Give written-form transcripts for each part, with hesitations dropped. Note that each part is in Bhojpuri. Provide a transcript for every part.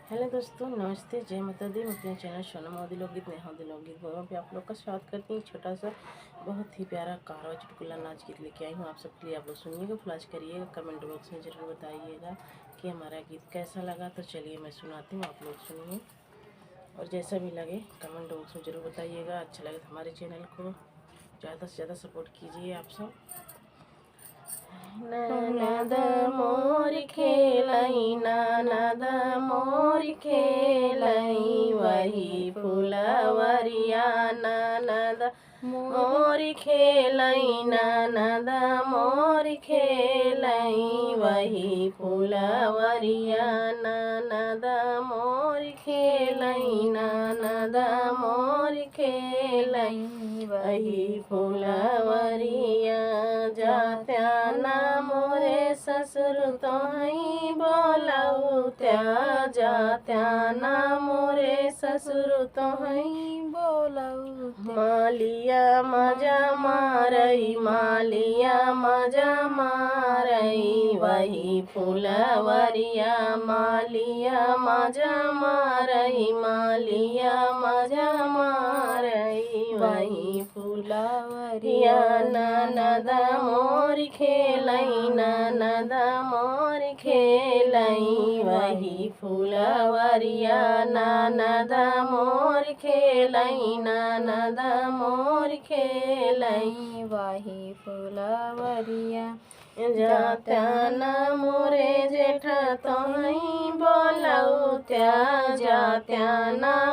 हेलो दोस्तों, नमस्ते, जय माता दी। मैं अपने चैनल सोनम मोदी लोकगीत नेहा दी लोकगीत वहाँ पे आप लोग का स्वागत करती हूँ। छोटा सा बहुत ही प्यारा कारवा चुटकुला नाच गीत लेके आई हूँ आप सबके लिए। आप लोग सुनिएगा, फ्लैश करिएगा, कमेंट बॉक्स में ज़रूर बताइएगा कि हमारा गीत कैसा लगा। तो चलिए मैं सुनाती हूँ, आप लोग सुनिए और जैसा भी लगे कमेंट बॉक्स में ज़रूर बताइएगा। अच्छा लगे तो हमारे चैनल को ज़्यादा से ज़्यादा सपोर्ट कीजिए आप सब। ननद मोर खेलई, ननद मोर खेलई, वही फुलवरिया ननद मोर खेलई, ननद मोर खेलई, वही फुलवरिया ननद मोर खेलई, ननद मोर खेलई, वही फुलवरिया। जात्या मोरे ससुर तोहई बोलौत्या, जात्या मोरे ससुर तोहई बोलौत्या। मालिया मजा मारई, मालिया मजा मारई, वही फुलवरिया मालिया मजा मारई, मालिया मजा मारई, वही फुलवरिया। ननद मोर खेलई, ननद मोर खेलई, वही फुलवरिया ननद मोर खेलई, ननद मोर खेलई, वही फुलवरिया। जात्या मोरे जेठ तोहई बोलौत्या, जात्या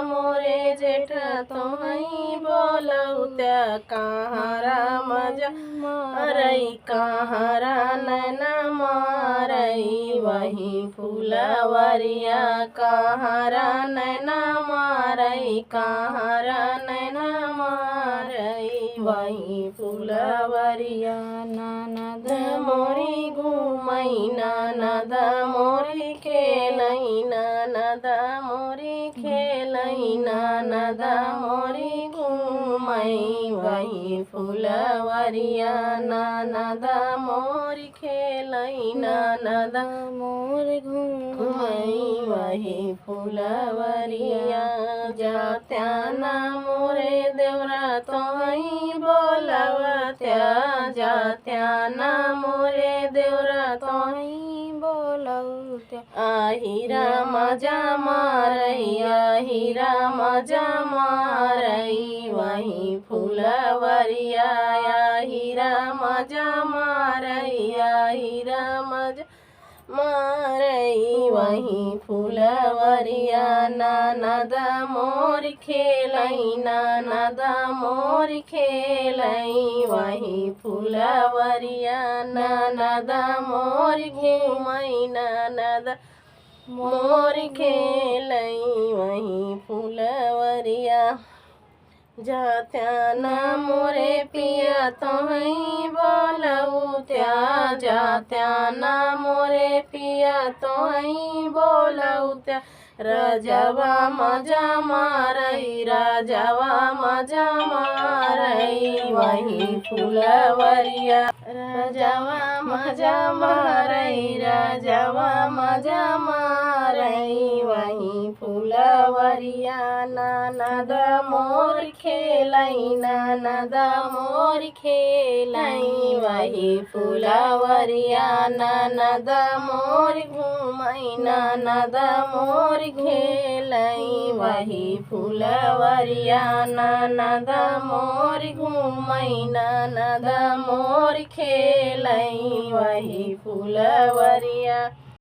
मोरे जेठ तोहई बोलौत्या। कहारा मजा मारई, कहारा नैना मारई, वही फुलवरिया। कहारा नैना मारई, कहारा नैना मारई, वही फुलवरिया। ननद मोरी घूमई, ननद मोरी खेलई, ननद मोरी खेलई, ननद मोरी घूमई, वही फुलवरिया। ननद मोरी खेलई, ननद मोरी घूमई, वही फुलवरिया। जात्या मोरे देवरा तोहई बोलवत्या, जात्या मोरे देवरा तोहई बोलौत्या। आहिरा मजा मारई, आहिरा मजा मारई, वही फुलवरिया। आहिरा मजा मारई, आहिरा मजा मारई, वही फुलवरिया। ननद मोर खेलई, ननद मोर खेलई, वही फुलवरिया। ननद मोर घूमई, ननद मोर खेलई, वही फुलवरिया। जात्या मोरे पिया तोहई बोलौत्या, जात्या मोरे पिया तोहई बोलौत्या। राजवा मजा मारई, राजवा मजा मारई, वही फुलवरिया। राजवा मजा मारई, राजवा मजा मारई, वही फुलवरिया। ननद मोर खेलई, ननद मोर खेलई, वही फुलवरिया। ननद मोर घूमई, ननद मोर खेलई, वही फुलवरिया। ननद मोर घूमई, ननद मोर खेलई, वही फुलवरिया।